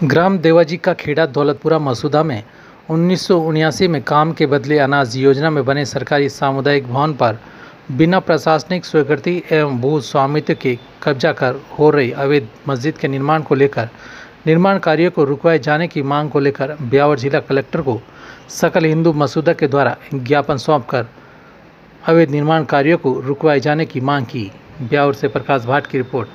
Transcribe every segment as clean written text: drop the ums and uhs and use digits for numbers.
ग्राम देवाजी का खेड़ा दौलतपुरा मसूदा में 1979 में काम के बदले अनाज योजना में बने सरकारी सामुदायिक भवन पर बिना प्रशासनिक स्वीकृति एवं भू स्वामित्व के कब्जा कर हो रही अवैध मस्जिद के निर्माण को लेकर निर्माण कार्यों को रुकवाए जाने की मांग को लेकर ब्यावर जिला कलेक्टर को सकल हिंदू मसूदा के द्वारा ज्ञापन सौंपकर अवैध निर्माण कार्यों को रुकवाए जाने की मांग की। ब्यावर से प्रकाश भाट की रिपोर्ट।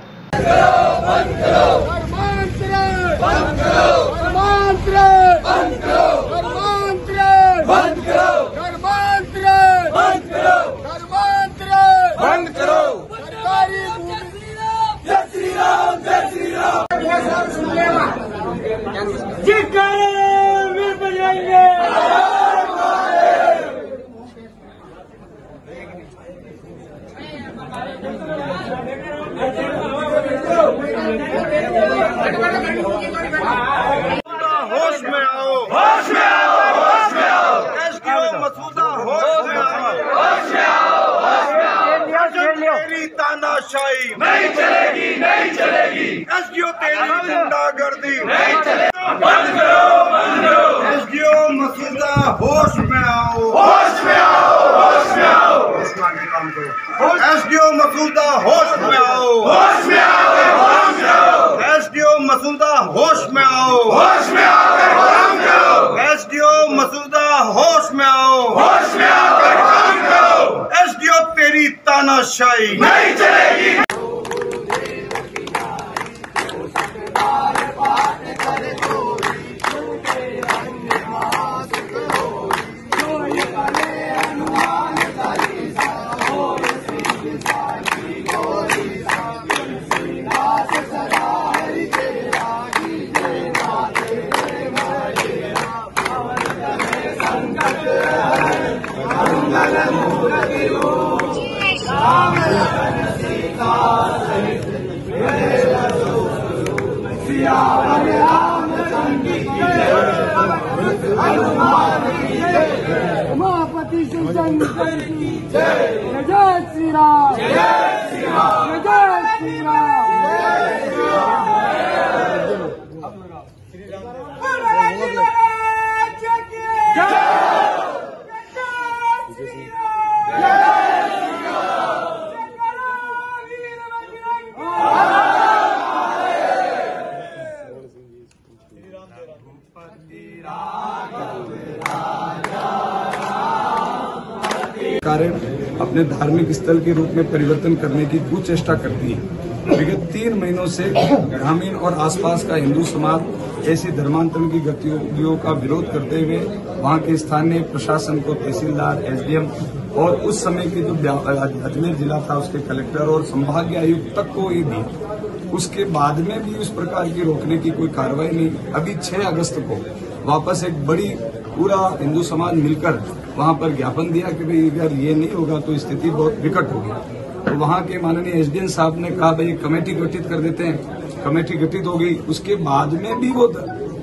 होश में आओ, होश में आओ, होश में आओ। एसडीओ मसूदा होश में आओ, होश में आओ, होश में आओ। तेरी तानाशाही नहीं चलेगी, नहीं चलेगी। एसडीओ तेरी गुंडागर्दी नहीं चलेगी। बंद करो, बंद करो। एसडीओ मसूदा होश में आओ, होश में आओ, होश में आओ। काम करो। एसडीओ मसूदा होश में आओ, होश में आओ, होश में आओ। एसडीओ मसूदा होश में आओ, होश में आओ, होश में आओ। एसडीओ मसूदा होश में आओ, होश में आओ, काम करो। एसडीओ तेरी तानाशाही नहीं चलेगी। उमापति शंकर की जय, जय श्री राम, जय श्री राम, जय श्री राम, जय श्री राम। कार्य अपने धार्मिक स्थल के रूप में परिवर्तन करने की कुचेष्टा करती है। विगत 3 महीनों से ग्रामीण और आसपास का हिंदू समाज ऐसी धर्मांतरण की गतिविधियों का विरोध करते हुए वहां के स्थानीय प्रशासन को, तहसीलदार, एसडीएम और उस समय के जो अजमेर जिला था उसके कलेक्टर और संभागीय आयुक्त तक को ये दी। उसके बाद में भी उस प्रकार की रोकने की कोई कार्रवाई नहीं। अभी 6 अगस्त को वापस एक बड़ी पूरा हिंदू समाज मिलकर वहां पर ज्ञापन दिया कि भाई अगर ये नहीं होगा तो स्थिति बहुत विकट होगी। तो वहां के माननीय एसडीएम साहब ने कहा भाई कमेटी गठित कर देते हैं। कमेटी गठित हो गई, उसके बाद में भी वो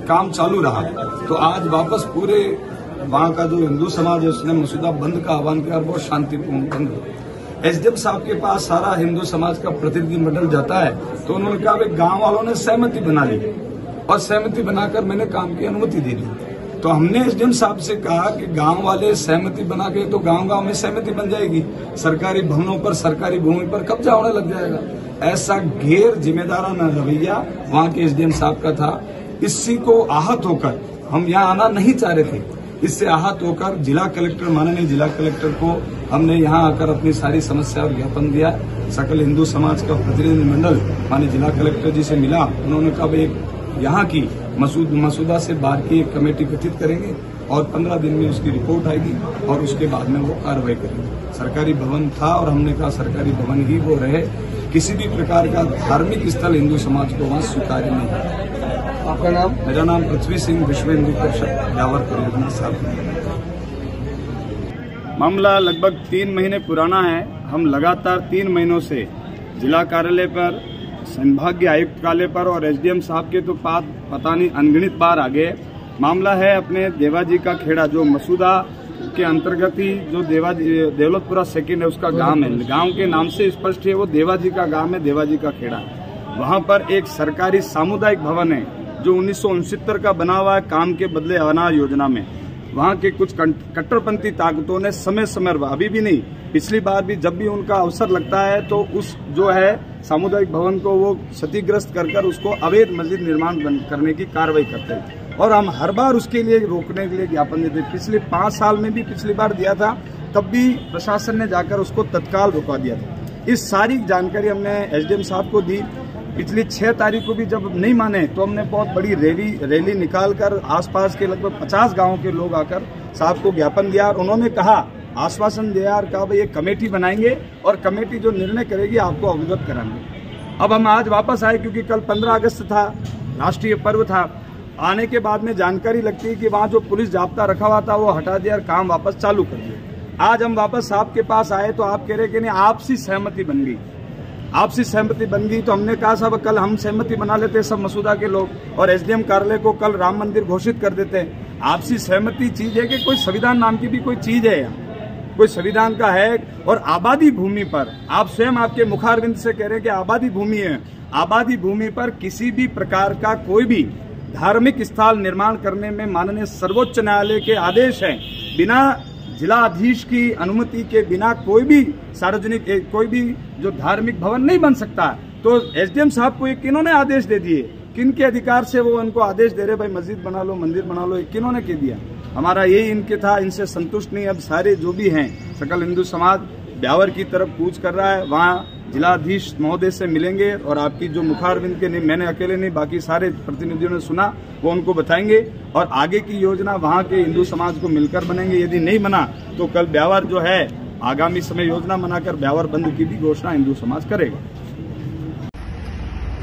काम चालू रहा। तो आज वापस पूरे वहां का जो हिंदू समाज है उसने मसूदा बंद का आह्वान किया और बहुत शांतिपूर्ण बंद हो। एसडीएम साहब के पास सारा हिंदू समाज का प्रतिनिधि मंडल जाता है तो उन्होंने कहा भाई गांव वालों ने सहमति बना ली और सहमति बनाकर मैंने काम की अनुमति दे दी। तो हमने एसडीएम साहब से कहा कि गांव वाले सहमति बना के तो गांव-गांव में सहमति बन जाएगी, सरकारी भवनों पर, सरकारी भूमि पर कब्जा होने लग जाएगा। ऐसा गैर जिम्मेदाराना रवैया वहां के एसडीएम साहब का था। इसी को आहत होकर हम यहाँ आना नहीं चाह रहे थे। इससे आहत होकर जिला कलेक्टर, माननीय जिला कलेक्टर को हमने यहाँ आकर अपनी सारी समस्या और ज्ञापन दिया। सकल हिंदू समाज का प्रतिनिधि मंडल माननीय जिला कलेक्टर जी से मिला। उन्होंने कहा भाई यहाँ की मसूदा से बाहर की एक कमेटी गठित करेंगे और 15 दिन में उसकी रिपोर्ट आएगी और उसके बाद में वो कार्रवाई करेंगे। सरकारी भवन था और हमने कहा सरकारी भवन ही वो रहे, किसी भी प्रकार का धार्मिक स्थल हिंदू समाज को वहां स्वीकार्य नहीं है। आपका नाम? मेरा नाम पृथ्वी सिंह, विश्व हिंदू परिषद ब्यावर परियोजना साहब। मामला लगभग 3 महीने पुराना है। हम लगातार 3 महीनों से जिला कार्यालय पर, संभागीय आयुक्त कार्यालय पर और एसडीएम साहब के तो पता नहीं अनगिनत बार आ गए। मामला है अपने देवाजी का खेड़ा, जो मसूदा के अंतर्गत ही जो देवलतपुरा सेकंड है उसका गांव है। गांव के नाम से स्पष्ट है वो देवाजी का गांव है, देवाजी का खेड़ा। वहां पर एक सरकारी सामुदायिक भवन है जो 1969 का बना हुआ है काम के बदले अनाज योजना में, वहाँ के कुछ कट्टरपंथी ताकतों ने समय समय पर, अभी भी नहीं पिछली बार भी, जब भी उनका अवसर लगता है तो उस जो है सामुदायिक भवन को वो क्षतिग्रस्त कर उसको अवैध मस्जिद निर्माण करने की कार्रवाई करते हैं और हम हर बार उसके लिए रोकने के लिए ज्ञापन देते। पिछले 5 साल में भी पिछली बार दिया था, तब भी प्रशासन ने जाकर उसको तत्काल रुकवा दिया था। इस सारी जानकारी हमने एसडीएम साहब को दी। पिछली 6 तारीख को भी जब नहीं माने तो हमने बहुत बड़ी रैली निकालकर आसपास के लगभग 50 गांवों के लोग आकर साहब को ज्ञापन दिया और उन्होंने कहा, आश्वासन दिया और कहा भाई ये कमेटी बनाएंगे और कमेटी जो निर्णय करेगी आपको अवगत कराएंगे। अब हम आज वापस आए क्योंकि कल 15 अगस्त था, राष्ट्रीय पर्व था। आने के बाद में जानकारी लगती है कि वहाँ जो पुलिस जाब्ता रखा हुआ था वो हटा दिया और काम वापस चालू कर दिया। आज हम वापस साहब के पास आए तो आप कह रहे कि नहीं आपसी सहमति बन गई, आपसी सहमति बन गई। तो हमने कहा साहब कल हम सहमति बना लेते सब मसूदा के लोग और एसडीएम कार्यालय को कल राम मंदिर घोषित कर देते हैं। आपसी सहमति चीज है कि कोई संविधान नाम की भी कोई चीज है, यहाँ कोई संविधान का है और आबादी भूमि पर आप स्वयं आपके मुखारविंद से कह रहे हैं कि आबादी भूमि है। आबादी भूमि पर किसी भी प्रकार का कोई भी धार्मिक स्थल निर्माण करने में माननीय सर्वोच्च न्यायालय के आदेश हैं, बिना जिलाधीश की अनुमति के बिना कोई भी सार्वजनिक कोई भी जो धार्मिक भवन नहीं बन सकता। तो एसडीएम साहब को एक किन्होंने आदेश दे दिए, किनके अधिकार से वो उनको आदेश दे रहे भाई मस्जिद बना लो, मंदिर बना लो, किन्होंने कह दिया? हमारा यही इनके था, इनसे संतुष्ट नहीं। अब सारे जो भी हैं सकल हिंदू समाज ब्यावर की तरफ कूच कर रहा है, वहाँ जिलाधीश महोदय से मिलेंगे और आपकी जो मुखारविंद के नहीं, मैंने अकेले नहीं बाकी सारे प्रतिनिधियों ने सुना, वो उनको बताएंगे और आगे की योजना वहाँ के हिंदू समाज को मिलकर बनेंगे। यदि नहीं बना तो कल ब्यावर जो है आगामी समय योजना बनाकर ब्यावर बंद की भी घोषणा हिंदू समाज करेगा।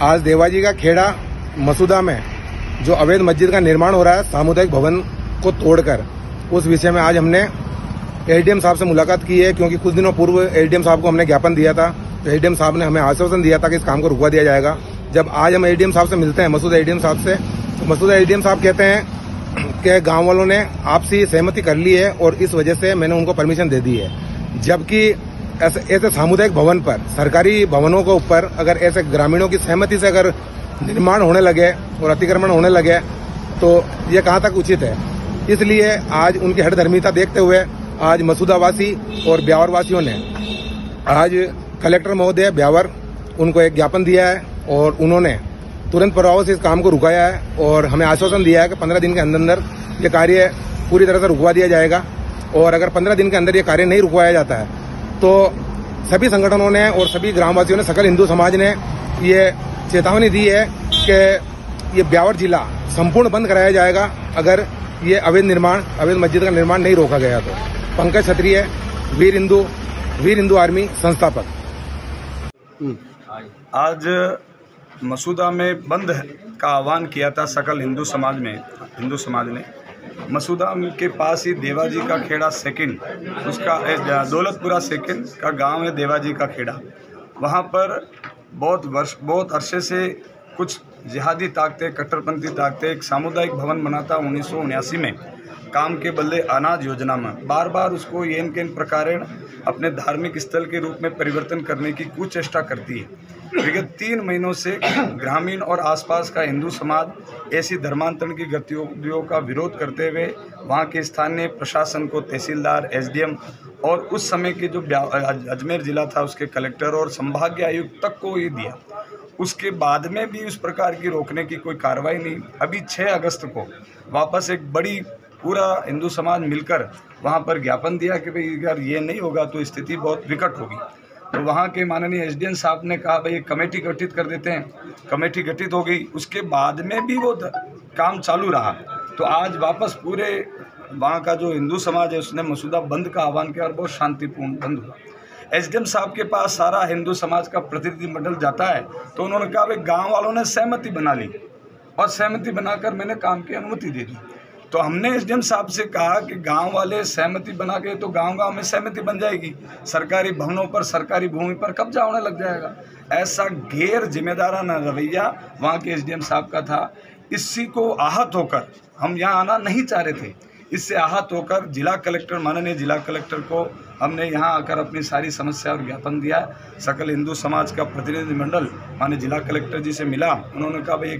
आज देवाजी का खेड़ा मसूदा में जो अवैध मस्जिद का निर्माण हो रहा है सामुदायिक भवन को तोड़कर, उस विषय में आज हमने एसडीएम साहब से मुलाकात की है, क्योंकि कुछ दिनों पूर्व एसडीएम साहब को हमने ज्ञापन दिया था। तो एसडीएम साहब ने हमें आश्वासन दिया था कि इस काम को रुकवा दिया जाएगा। जब आज हम एसडीएम साहब से मिलते हैं, मसूदा एसडीएम साहब से, तो मसूदा एसडीएम साहब कहते हैं कि गांव वालों ने आपसी सहमति कर ली है और इस वजह से मैंने उनको परमिशन दे दी है। जबकि ऐसे सामुदायिक भवन पर, सरकारी भवनों के ऊपर अगर ऐसे ग्रामीणों की सहमति से अगर निर्माण होने लगे और अतिक्रमण होने लगे तो ये कहाँ तक उचित है। इसलिए आज उनकी हठधर्मिता देखते हुए आज मसूदावासी और ब्यावर वासियों ने आज कलेक्टर महोदय ब्यावर उनको एक ज्ञापन दिया है और उन्होंने तुरंत प्रभाव से इस काम को रुकाया है और हमें आश्वासन दिया है कि 15 दिन के अंदर ये कार्य पूरी तरह से रुकवा दिया जाएगा। और अगर 15 दिन के अंदर ये कार्य नहीं रुकवाया जाता है तो सभी संगठनों ने और सभी ग्रामवासियों ने, सकल हिंदू समाज ने ये चेतावनी दी है कि ये ब्यावर जिला संपूर्ण बंद कराया जाएगा अगर ये अवैध मस्जिद का निर्माण नहीं रोका गया तो। पंकज क्षत्रिय, वीर हिंदू आर्मी संस्थापक। आज मसूदा में बंद का आह्वान किया था सकल हिंदू समाज ने। मसूदा के पास ही देवाजी का खेड़ा सेकंड, उसका दौलतपुरा सेकंड का गांव है देवाजी का खेड़ा। वहां पर बहुत अरसे से कुछ जिहादी ताकतें, कट्टरपंथी ताकतें एक सामुदायिक भवन बना था 1979 में काम के बदले अनाज योजना में। बार बार उसको येन केन प्रकार अपने धार्मिक स्थल के रूप में परिवर्तन करने की कुचेष्टा करती है। विगत 3 महीनों से ग्रामीण और आसपास का हिंदू समाज ऐसी धर्मांतरण की गतिविधियों का विरोध करते हुए वहां के स्थानीय प्रशासन को, तहसीलदार, एसडीएम और उस समय के जो अजमेर जिला था उसके कलेक्टर और संभागीय आयुक्त तक को ये दिया। उसके बाद में भी उस प्रकार की रोकने की कोई कार्रवाई नहीं। अभी 6 अगस्त को वापस एक बड़ी पूरा हिंदू समाज मिलकर वहां पर ज्ञापन दिया कि भाई अगर ये नहीं होगा तो स्थिति बहुत विकट होगी। तो वहाँ के माननीय एसडीएम साहब ने कहा भाई कमेटी गठित कर देते हैं। कमेटी गठित हो गई, उसके बाद में भी वो काम चालू रहा। तो आज वापस पूरे वहाँ का जो हिंदू समाज है उसने मसूदा बंद का आह्वान किया और बहुत शांतिपूर्ण बंद हुआ। एसडीएम साहब के पास सारा हिंदू समाज का प्रतिनिधिमंडल जाता है तो उन्होंने कहा भाई गाँव वालों ने सहमति बना ली और सहमति बनाकर मैंने काम की अनुमति दे दी। तो हमने एसडीएम साहब से कहा कि गांव वाले सहमति बना के तो गांव में सहमति बन जाएगी, सरकारी भवनों पर, सरकारी भूमि पर कब्जा होने लग जाएगा। ऐसा गैर जिम्मेदाराना रवैया वहाँ के एसडीएम साहब का था। इसी को आहत होकर हम यहाँ आना नहीं चाह रहे थे। इससे आहत होकर माननीय जिला कलेक्टर को हमने यहाँ आकर अपनी सारी समस्या और ज्ञापन दिया। सकल हिंदू समाज का प्रतिनिधिमंडल माननीय जिला कलेक्टर जी से मिला। उन्होंने कहा भाई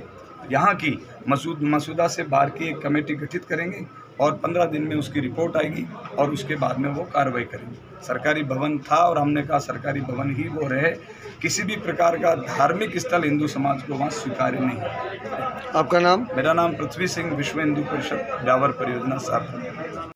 यहाँ की मसूदा से बाहर की एक कमेटी गठित करेंगे और 15 दिन में उसकी रिपोर्ट आएगी और उसके बाद में वो कार्रवाई करेंगे। सरकारी भवन था और हमने कहा सरकारी भवन ही वो रहे, किसी भी प्रकार का धार्मिक स्थल हिंदू समाज को वहाँ स्वीकार्य नहीं। आपका नाम? मेरा नाम पृथ्वी सिंह, विश्व हिंदू परिषद ब्यावर परियोजना साहब।